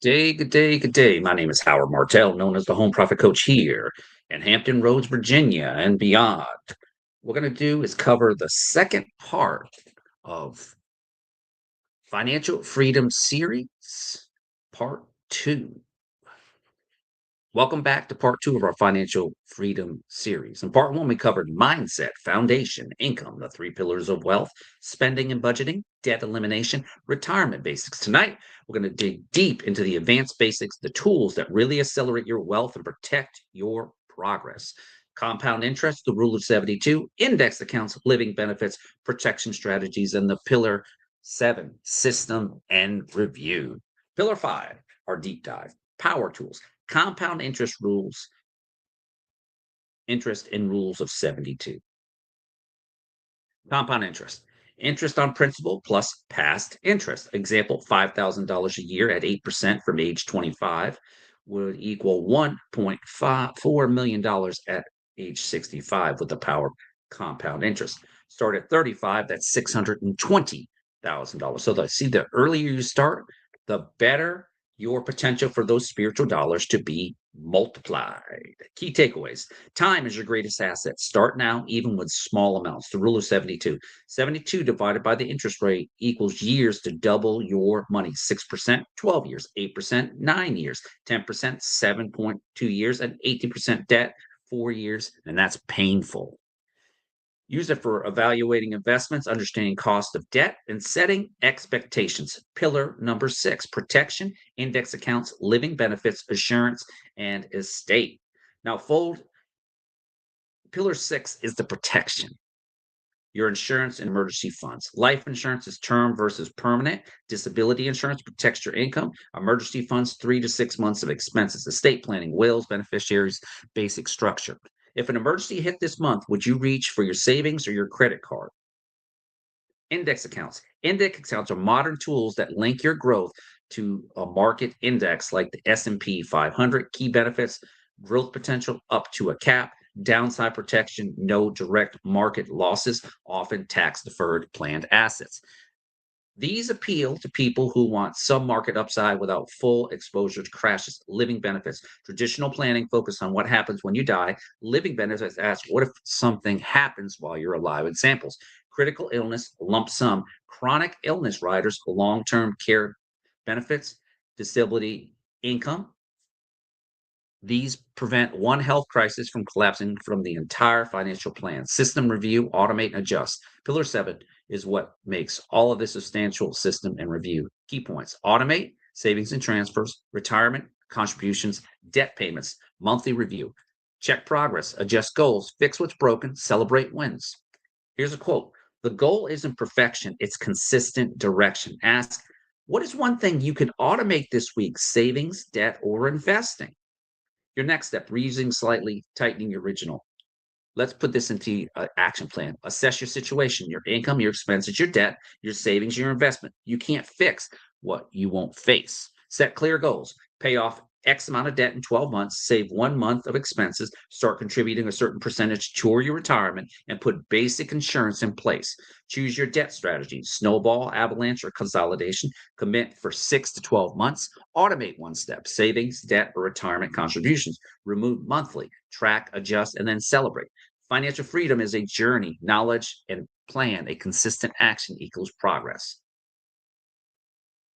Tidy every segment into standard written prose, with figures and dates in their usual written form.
Day, good day, good day. My name is Howard Martell, known as the Home Profit Coach here in Hampton Roads, Virginia, and beyond. What we're going to do is cover the second part of Financial Freedom Series, Part 2. Welcome back to part 2 of our Financial Freedom Series. In part 1, we covered mindset, foundation, income, the 3 pillars of wealth, spending and budgeting, debt elimination, retirement basics. Tonight, we're going to dig deep into the advanced basics, the tools that really accelerate your wealth and protect your progress. Compound interest, the rule of 72, index accounts, living benefits, protection strategies, and the pillar 7, system and review. Pillar 5, our deep dive, power tools, compound interest in rules of 72. Compound interest. Interest on principal plus past interest. Example, $5,000 a year at 8% from age 25 would equal $1.4 million at age 65 with the power of compound interest. Start at 35, that's $620,000. So the earlier you start, the better your potential for those spiritual dollars to be multiplied. Key takeaways. Time is your greatest asset. Start now, even with small amounts. The rule of 72. 72 divided by the interest rate equals years to double your money. 6%, 12 years. 8%, 9 years. 10%, 7.2 years. And 18% debt, 4 years. And that's painful. Use it for evaluating investments, understanding cost of debt, and setting expectations. Pillar number 6, protection, index accounts, living benefits, assurance, and estate. Now, pillar 6 is the protection. Your insurance and emergency funds. Life insurance is term versus permanent. Disability insurance protects your income. Emergency funds, 3 to 6 months of expenses. Estate planning, wills, beneficiaries, basic structure. If an emergency hit this month, would you reach for your savings or your credit card? Index accounts. Index accounts are modern tools that link your growth to a market index like the S&P 500. Key benefits, growth potential up to a cap, downside protection, no direct market losses, often tax deferred planned assets. These appeal to people who want some market upside without full exposure to crashes. Living benefits. Traditional planning focus on what happens when you die. Living benefits ask what if something happens while you're alive? Examples: critical illness, lump sum, chronic illness riders, long-term care benefits, disability income. These prevent one health crisis from collapsing from the entire financial plan. System review, automate, and adjust. Pillar 7 is what makes all of this substantial system and review. Key points: automate, savings and transfers, retirement, contributions, debt payments, monthly review. Check progress, adjust goals, fix what's broken, celebrate wins. Here's a quote: the goal isn't perfection, it's consistent direction. Ask, what is one thing you can automate this week? Savings, debt, or investing? Your next step, reusing slightly, tightening your original. Let's put this into an action plan. Assess your situation, your income, your expenses, your debt, your savings, your investment. You can't fix what you won't face. Set clear goals. Pay off X amount of debt in 12 months, save 1 month of expenses, start contributing a certain percentage toward your retirement, and put basic insurance in place. Choose your debt strategy: snowball, avalanche, or consolidation. Commit for 6 to 12 months. Automate one step: savings, debt, or retirement contributions. Remove monthly. Track, adjust, and then celebrate. Financial freedom is a journey. Knowledge and plan, a consistent action equals progress.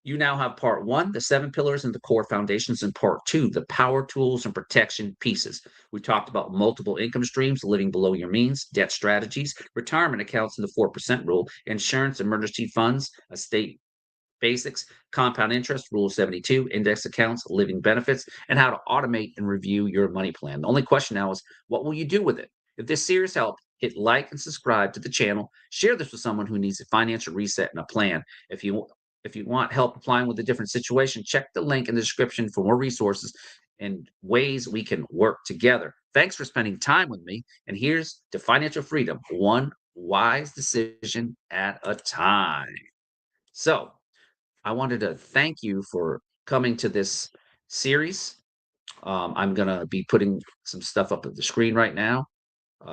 You now have part 1, the 7 pillars and the core foundations, and part 2, the power tools and protection pieces. We talked about multiple income streams, living below your means, debt strategies, retirement accounts in the 4% rule, insurance, emergency funds, estate basics, compound interest, rule 72, index accounts, living benefits, and how to automate and review your money plan. The only question now is, what will you do with it? If this series helped, hit like and subscribe to the channel. Share this with someone who needs a financial reset and a plan. If you want help applying with a different situation, check the link in the description for more resources and ways we can work together. Thanks for spending time with me. And here's to financial freedom, one wise decision at a time. So, I wanted to thank you for coming to this series. I'm going to be putting some stuff up at the screen right now.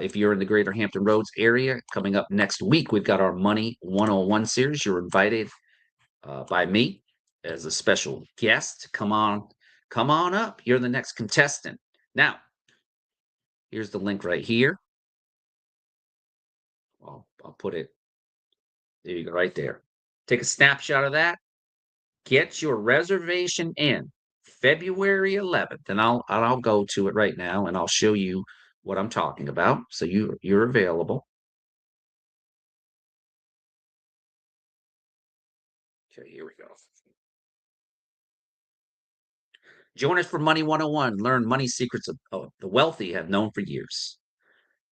If you're in the greater Hampton Roads area, coming up next week, we've got our Money 101 series. You're invited by me. as a special guest. Come on up. You're the next contestant. Now, here's the link right here. I'll put it there you go, right there. Take a snapshot of that. Get your reservation in February 11th, and I'll go to it right now, and I'll show you what I'm talking about. So you're available. Okay, here we go. Join us for Money 101. Learn money secrets of the wealthy have known for years.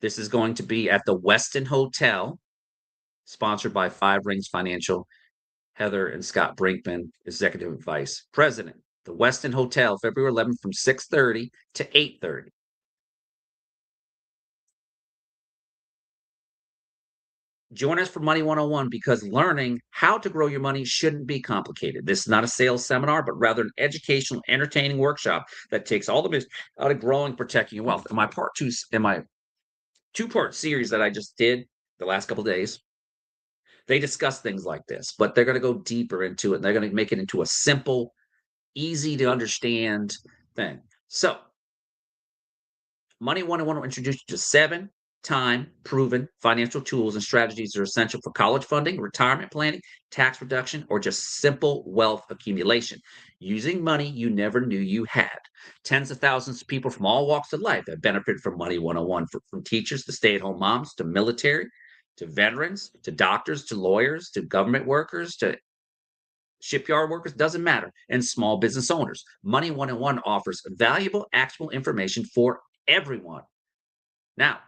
This is going to be at the Westin Hotel, sponsored by Five Rings Financial. Heather and Scott Brinkman, Executive Vice President. The Westin Hotel, February 11th from 6:30 to 8:30. Join us for Money 101 because learning how to grow your money shouldn't be complicated. This is not a sales seminar, but rather an educational, entertaining workshop that takes all the mystery out of growing, protecting your wealth. In my two-part series that I just did the last couple of days, they discuss things like this, but they're going to go deeper into it. And they're going to make it into a simple, easy to understand thing. So, Money 101 will introduce you to 7 time proven financial tools and strategies that are essential for college funding, retirement planning, tax reduction, or just simple wealth accumulation. Using money you never knew you had. Tens of thousands of people from all walks of life have benefited from Money 101, from teachers to stay at home moms to military to veterans to doctors to lawyers to government workers to shipyard workers, doesn't matter, and small business owners. Money 101 offers valuable, actionable information for everyone. Now,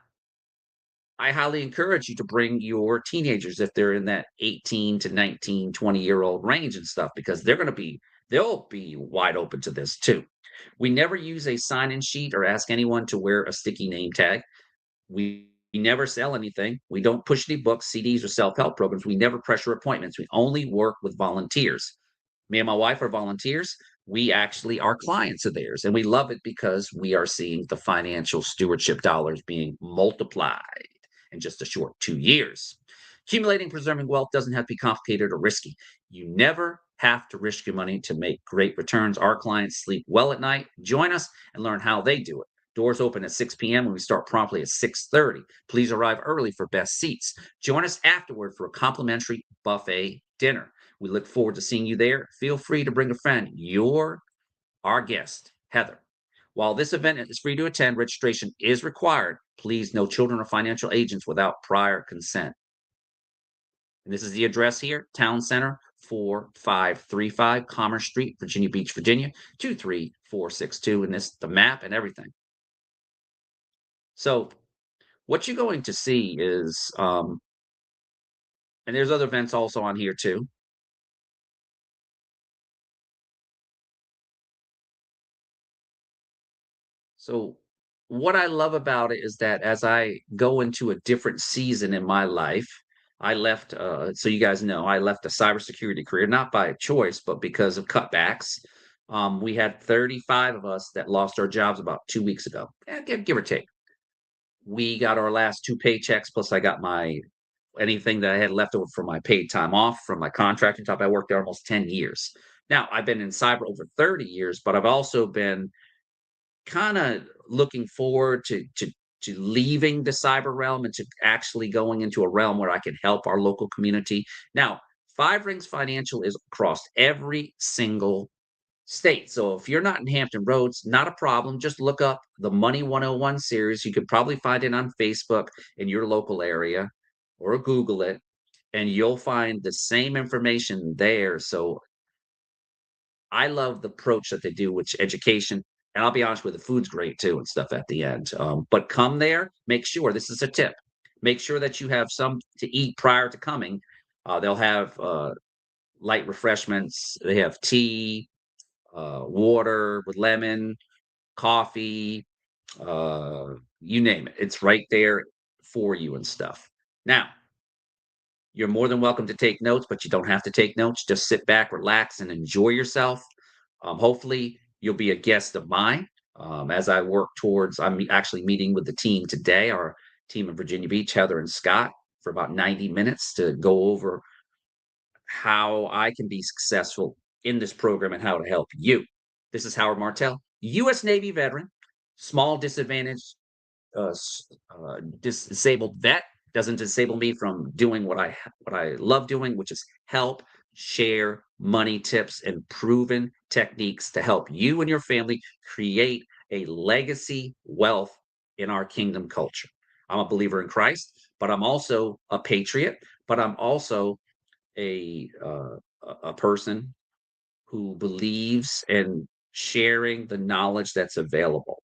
I highly encourage you to bring your teenagers if they're in that 18 to 19, 20-year-old range and stuff, because they'll be wide open to this too. We never use a sign-in sheet or ask anyone to wear a sticky name tag. We never sell anything. We don't push any books, CDs, or self-help programs. We never pressure appointments. We only work with volunteers. Me and my wife are volunteers. We actually are clients of theirs, and we love it because we are seeing the financial stewardship dollars being multiplied in just a short 2 years. Accumulating, preserving wealth doesn't have to be complicated or risky. You never have to risk your money to make great returns. Our clients sleep well at night. Join us and learn how they do it. Doors open at 6 p.m. and we start promptly at 6:30. Please arrive early for best seats. Join us afterward for a complimentary buffet dinner. We look forward to seeing you there. Feel free to bring a friend. You're our guest, Heather. While this event is free to attend, registration is required. Please, no children or financial agents without prior consent. And this is the address here, Town Center, 4535 Commerce Street, Virginia Beach, Virginia, 23462. And this, the map and everything. So, what you're going to see is, and there's other events also on here too. So, what I love about it is that as I go into a different season in my life, I left, so you guys know, I left a cybersecurity career, not by choice, but because of cutbacks. We had 35 of us that lost our jobs about 2 weeks ago, give or take. We got our last two paychecks, plus I got my anything that I had left over from my paid time off from my contracting job. I worked there almost 10 years. Now, I've been in cyber over 30 years, but I've also been kind of looking forward to leaving the cyber realm and to actually going into a realm where I can help our local community. Now, Five Rings Financial is across every single state. So if you're not in Hampton Roads, not a problem. Just look up the Money 101 series. You could probably find it on Facebook in your local area or Google it, and you'll find the same information there. So I love the approach that they do with education. And I'll be honest with you, the food's great too and stuff at the end. But come there, make sure this is a tip. Make sure that you have some to eat prior to coming. They'll have light refreshments. They have tea, water with lemon, coffee, you name it. It's right there for you and stuff. Now, you're more than welcome to take notes, but you don't have to take notes. Just sit back, relax, and enjoy yourself. Hopefully, you'll be a guest of mine as I work towards. Actually meeting with the team today, our team in Virginia Beach, Heather and Scott, for about 90 minutes to go over how I can be successful in this program and how to help you. This is Howard Martell, U.S. Navy veteran, small disadvantage, disabled vet. Doesn't disable me from doing what I love doing, which is help share money tips and proven techniques to help you and your family create a legacy wealth in our kingdom culture. I'm a believer in Christ, but I'm also a patriot, but I'm also a person who believes in sharing the knowledge that's available.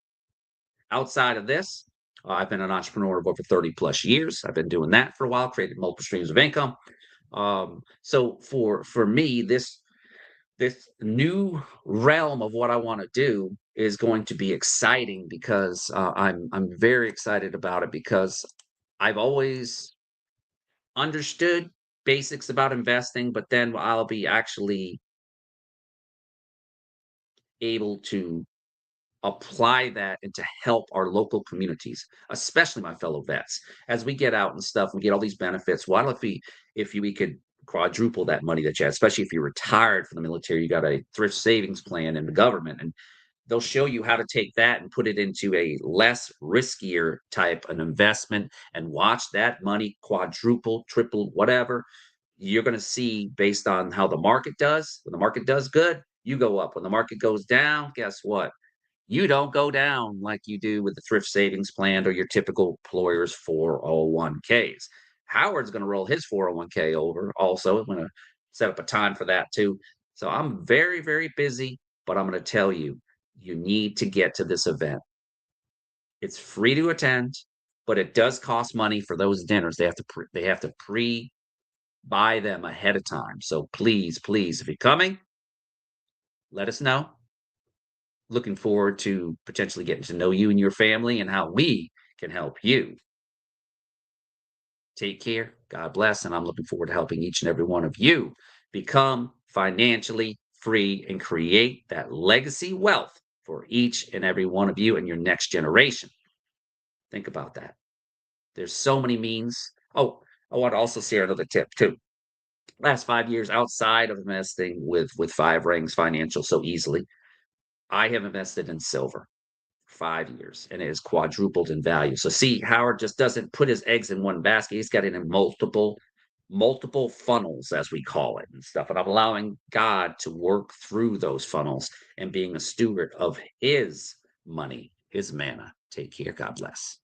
Outside of this, I've been an entrepreneur of over 30 plus years. I've been doing that for a while, created multiple streams of income. So for me, this new realm of what I want to do is going to be exciting because I'm very excited about it because I've always understood basics about investing, but then I'll be actually able to apply that and to help our local communities, especially my fellow vets. As we get out and stuff, we get all these benefits. Why don't we, if we could quadruple that money that you have, especially if you're retired from the military, you got a thrift savings plan in the government, and they'll show you how to take that and put it into a less riskier type an investment and watch that money quadruple, triple, whatever. You're going to see based on how the market does. When the market does good, you go up. When the market goes down, guess what? You don't go down like you do with the thrift savings plan or your typical employer's 401ks. Howard's going to roll his 401k over also. I'm going to set up a time for that too. So I'm very, very busy, but I'm going to tell you, you need to get to this event. It's free to attend, but it does cost money for those dinners. They have to pre buy them ahead of time. So please, please, if you're coming, let us know. Looking forward to potentially getting to know you and your family and how we can help you. Take care. God bless. And I'm looking forward to helping each and every one of you become financially free and create that legacy wealth for each and every one of you and your next generation. Think about that. There's so many means. Oh, I want to also share another tip too. Last 5 years outside of investing with Five Rings Financial so easily, I have invested in silver 5 years and it has quadrupled in value. So see, Howard just doesn't put his eggs in one basket. He's got it in multiple funnels, as we call it, and stuff. And I'm allowing God to work through those funnels and being a steward of his money, his manna. Take care. God bless.